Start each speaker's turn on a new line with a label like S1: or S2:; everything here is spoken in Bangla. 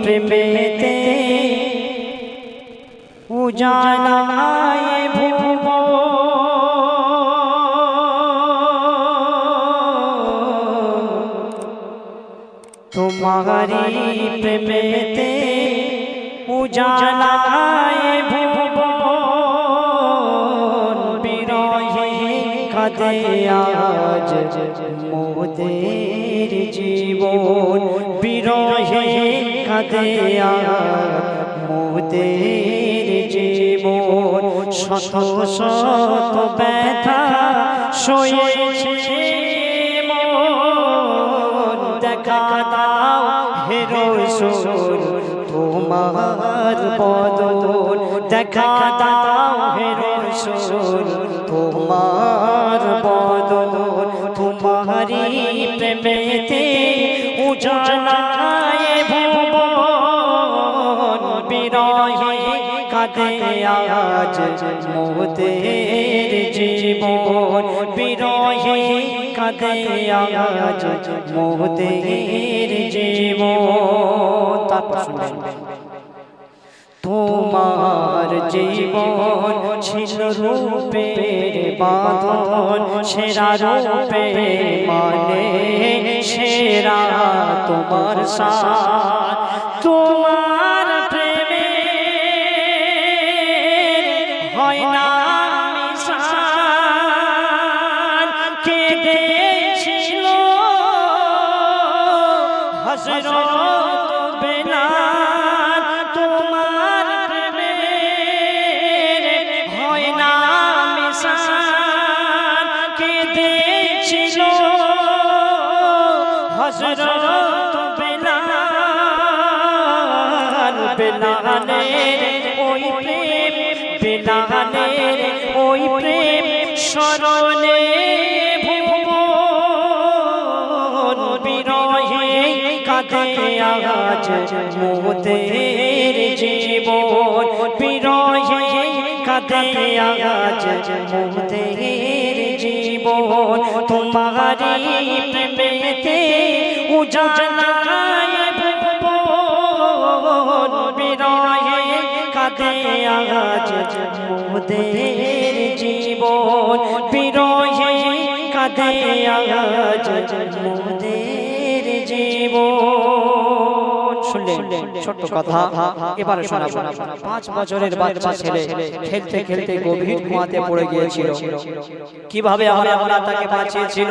S1: প্রেমেতে উজালায় ভুবন তোমারি প্রেমেতে উজালায় ভুবন বিরহে কাঁদে আজ মোদের জীবন বিরহে কাঁদে আজ মোদের জীবন শত শত ব্যথা সয়েছে মন দেখা দাও হে রাসূল তোমার বদন দেখা দাও হে রাসূল তোমার বদন তোমারি প্রেমেতে উজালায় ভুবন বিরহে কাঁদে আজ মোদের জীবন বিরহে কাঁদে আজ মোদের জীবন। তারপর শুনবেন তোমার জীবন ছিল রূপের বাঁধন সেরা রূপে মানে সেরা তোমার সাথ তোমার প্রেমে হয় না মিশান কেঁদেছিল হযরত বেলাল তোমার প্রেমে হয় না মিশান কেঁদেছিল হযরত বেলাল বেলালের ওই প্রেম বেলালের ওই প্রেম স্মরণে ভুবন বিরহে কাঁদে আজ মোদের জীবন বিরহে কাঁদে আজ মোদের জীবন তোমারি প্রেমেতে উজালায় ভুবন বিরহে কাঁদে আজ মোদের জীবন বিরহে কাঁদে আজ মোদের জীবন। শুনলেন ছোট্ট কথা, এবারে শোনাবো 5 বছরের বাচ্চা ছেলে খেলতে খেলতে গভীর ঘুমাতে পড়ে গিয়েছিল, কিভাবে আমার আল্লাহ তাকে বাঁচিয়েছিল।